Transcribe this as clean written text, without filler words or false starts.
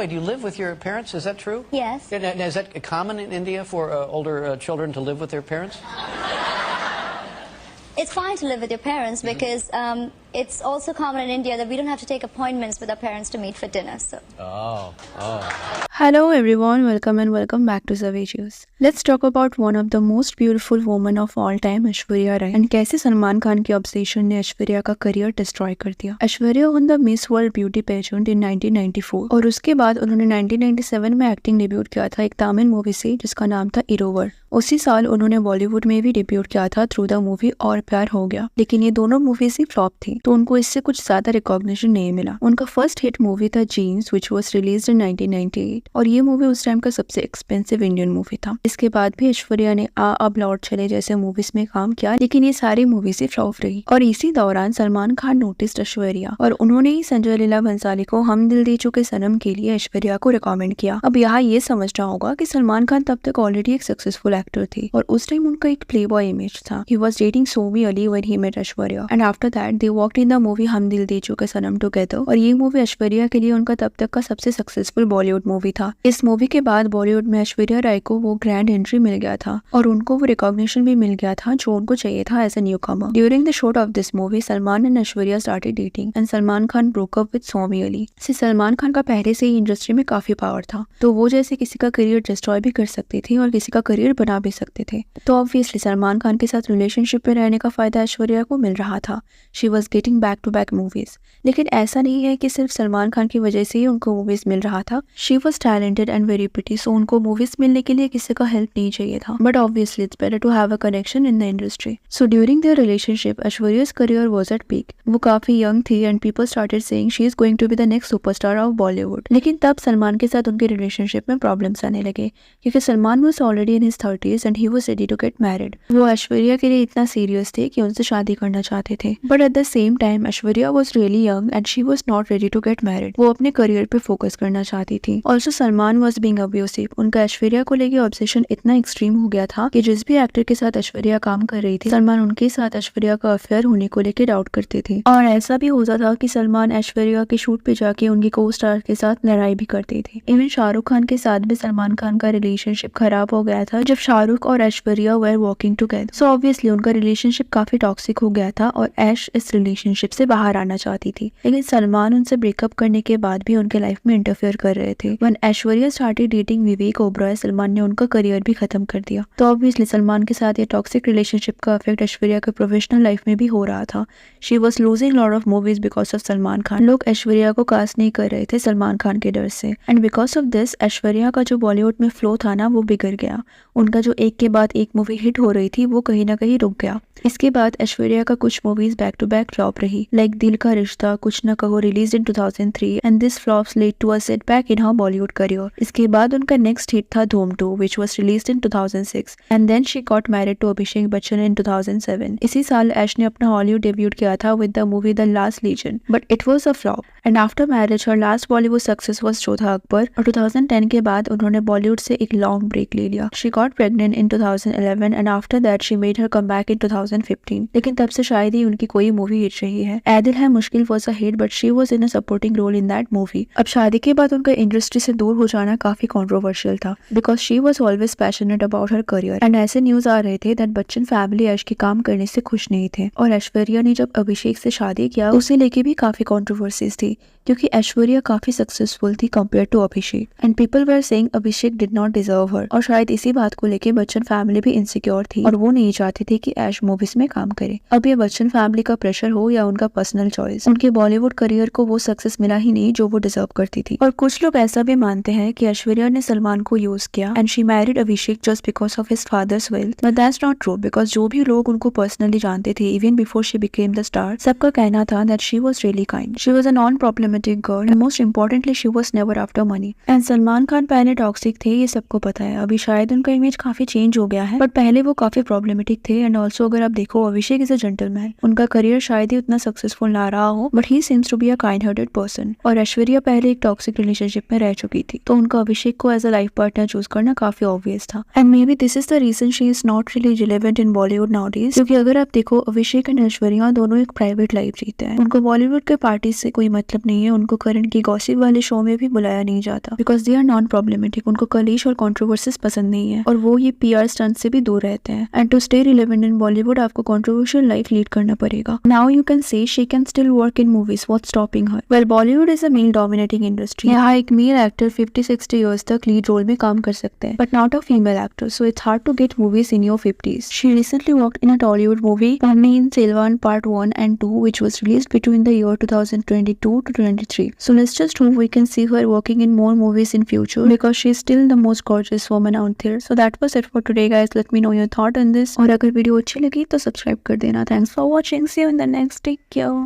way, do you live with your parents? Is that true? Yes. Now, is that common in India for older children to live with their parents? It's fine to live with your parents because it's also common in India that we don't have to take appointments with our parents to meet for dinner. So. Hello everyone, welcome back to Savages. Let's talk about one of the most beautiful women of all time, Aishwarya Rai, and कैसे सलमान खान की obsession ने ऐश्वर्या का career destroy कर दिया। Aishwarya won the Miss World beauty pageant in 1994 और उसके बाद उन्होंने 1997 में एक्टिंग डेब्यूट किया था एक तमिल मूवी से जिसका नाम था इरोवर। उसी साल उन्होंने बॉलीवुड में भी डेब्यूट किया था थ्रू द मूवी और प्यार हो गया, लेकिन ये दोनों मूवीज ही फ्लॉप थी तो उनको इससे कुछ ज्यादा रिकॉग्निशन नहीं मिला। उनका फर्स्ट हिट मूवी था Jeans which was released in 1998 और ये मूवी उस टाइम का सबसे एक्सपेंसिव इंडियन मूवी था। इसके बाद भी ऐश्वर्या ने आ अब लौट चले जैसे मूवीज में काम किया, लेकिन ये सारी मूवीज ही फ्लॉप रही। और इसी दौरान सलमान खान नोटिस्ड ऐश्वर्या और उन्होंने ही संजय लीला भंसाली को हम दिल दे चुके सनम के लिए ऐश्वर्या को रिकमेंड किया। अब यहाँ ये समझना होगा कि सलमान खान तब तक ऑलरेडी एक सक्सेसफुल एक्टर थे और उस टाइम उनका एक प्लेबॉय इमेज था। He was dating Somy Ali when he met Aishwarya and after that they walked in the movie हम दिल दे चुके सनम टुगेदर और ये मूवी ऐश्वर्या के लिए उनका तब तक का सबसे सक्सेसफुल बॉलीवुड मूवी था। इस मूवी के बाद बॉलीवुड में ऐश्वर्या राय को वो ग्रैंड एंट्री मिल गया था और उनको वो रिकॉग्निशन भी मिल गया था जो उनको चाहिए था as a newcomer. During the shoot of this movie Salman and Aishwarya started dating and Salman Khan broke up with Somy Ali. Salman Khan का पहले से ही इंडस्ट्री में काफी पावर था तो वो जैसे किसी का करियर डिस्ट्रॉय भी कर सकती थी और किसी का करियर बना भी सकते थे। तो ऑब्वियसली सलमान खान के साथ रिलेशनशिप में रहने का फायदा ऐश्वर्या को मिल रहा था। She was getting back to back movies, लेकिन ऐसा नहीं है कि सिर्फ सलमान खान की वजह से ही उनको मूवीज मिल रहा था। She was talented and very pretty, so उनको मूवीज मिलने के लिए किसी का हेल्प नहीं चाहिए था। But obviously it's better to have a connection in the industry. So during their relationship ऐश्वर्या's career was at peak. वो काफी यंग थी and people started saying she is going to be the next superstar of Bollywood. लेकिन तब सलमान के साथ उनके relationship में problems आने लगे क्योंकि Salman was already in his 30s and he was ready to get married. वो ऐश्वर्या के लिए इतना सीरियस थे कि उनसे शादी करना चाहते थे, but at the same time Aishwarya was really young and she was not ready to get married. वो अपने करियर पे फोकस करना चाहती थी। Also Salman was being abusive. उनका ऐश्वर्या को लेके ऑब्सेशन इतना एक्सट्रीम हो गया था कि जिस भी एक्टर के साथ ऐश्वर्या काम कर रही थी सलमान उनके साथ ऐश्वर्या का अफेयर होने को लेकर डाउट करते थे। और ऐसा भी होता था कि सलमान ऐश्वर्या के शूट पे जाके उनकी को स्टार के साथ लड़ाई भी करते थे। इवन शाहरुख खान के साथ भी सलमान खान का रिलेशनशिप खराब हो गया था जब शाहरुख और Aishwarya were working together. So obviously उनका रिलेशनशिप काफी टॉक्सिक हो गया था और ऐश इस रिलेशनशिप से बाहर आना चाहती थी, लेकिन सलमान उनसे ब्रेकअप करने के बाद भी उनके लाइफ में इंटरफेयर कर रहे थे। When Aishwarya started dating Vivek Oberoi Salman ने उनका करियर भी खत्म कर दिया। तो ऑब्वियसली सलमान के साथ ये टॉक्सिक रिलेशनशिप का इफेक्ट ऐश्वर्या के प्रोफेशनल लाइफ में भी हो रहा था। She was losing lot of movies because of Salman Khan. लोग ऐश्वर्या को कास्ट नहीं कर रहे थे सलमान खान के डर से and because of this Aishwarya का जो बॉलीवुड में फ्लो था ना वो बिगड़ गया। उनका जो एक के बाद एक मूवी हिट हो रही थी वो कहीं ना कहीं रुक गया। इसके बाद ऐश्वर्या का कुछ movies back to back flop रही, like Dil Ka Rishta, Kuch Na Kaho released in 2003 and this flops led to a setback in her Bollywood career. इसके बाद उनका नेक्स्ट हिट था Dhoom 2 which was released in 2006 and then she got married to Abhishek Bachchan in 2007। इसी साल ऐश ने अपना Hollywood debut किया था with the movie the last legend, but it was a flop and after marriage her last Bollywood success was Jodha Akbar और 2010 के बाद उन्होंने बॉलीवुड से एक लॉन्ग ब्रेक ले लिया। She got pregnant in 2011 and after that she made her comeback in 2015, लेकिन तब से शायद ही उनकी कोई मूवी हिट रही है। ए Dil Hai Mushkil was a hit but she was in a supporting role in that movie. अब शादी के बाद उनका इंडस्ट्री से दूर हो जाना काफी कंट्रोवर्शियल था because she was always passionate about her career and ऐसे न्यूज आ रहे थे दैट बच्चन फैमिली ऐश के काम करने से खुश नहीं थे। और ऐश्वर्या ने जब अभिषेक से शादी किया उसे लेके भी काफी कंट्रोवर्सीज थी क्योंकि ऐश्वर्या काफी सक्सेसफुल थी compare to Abhishek and people were saying Abhishek did not deserve her. और शायद इसी बात को लेके बच्चन फैमिली भी इनसिक्योर थी और वो नहीं चाहती थी कि ऐश मूवीज में काम करे। अब ये बच्चन फैमिली का प्रेशर हो या उनका पर्सनल चॉइस, उनके बॉलीवुड करियर को वो सक्सेस मिला ही नहीं जो वो डिजर्व करती थी। और कुछ लोग ऐसा भी मानते हैं कि ऐश्वर्या ने सलमान को यूज किया and she married Abhishek just because of his father's wealth, but that's not true because जो भी लोग उनको पर्सनली जानते थे even before she became the star सबका कहना था that she was really kind, she was a non problematic girl and most importantly she was never after money. And Salman Khan पहले टॉक्सिक थे ये सबको पता है, अभी शायद उनका इमेज काफी चेंज हो गया है बट पहले वो काफी प्रॉब्लमेटिक थे। एंड ऑल्सो अगर आप देखो अभिषेक इज अ जेंटलमैन, उनका करियर शायद ही उतना सक्सेसफुल ना रहा हो but he seems to be a kind hearted person. और ऐश्वर्या पहले एक टॉक्सिक रिलेशनशिप में रह चुकी थी तो उनका अभिषेक को as a life partner choose करना काफी ऑब्वियस था and maybe this is the reason she is not really relevant in Bollywood nowadays. क्योंकि अगर आप देखो अभिषेक एंड ऐश्वर्या दोनों एक प्राइवेट लाइफ जीते हैं, उनको बॉलीवुड के पार्टी से कोई मतलब नहीं नहीं है उनको करण की गॉसिप वाले शो में भी बुलाया नहीं जाता because they are non problematic. उनको कलेश और कंट्रोवर्सीज पसंद नहीं है और वो ये PR स्टंट से भी दूर रहते हैं। And to stay relevant in Bollywood आपको कंट्रोवर्शियल लाइफ लीड करना पड़ेगा। Now you can say she can still work in movies, what's stopping her? Well, Bollywood is a male dominating industry. यहाँ एक मेल एक्टर 50-60 ईयर्स तक लीड रोल में काम कर सकते हैं but not a female actor, so it's hard to get movies in your 50s. She recently worked in a Tollywood movie, Ponniyin Selvan Part 1 and 2, which was released between the year 2022 to 23. So let's just hope we can see her working in more movies in future because she's still the most gorgeous woman out there. So that was it for today, guys. Let me know your thought on this. और अगर video अच्छी लगी तो subscribe कर देना. Thanks for watching. See you in the next. Take care.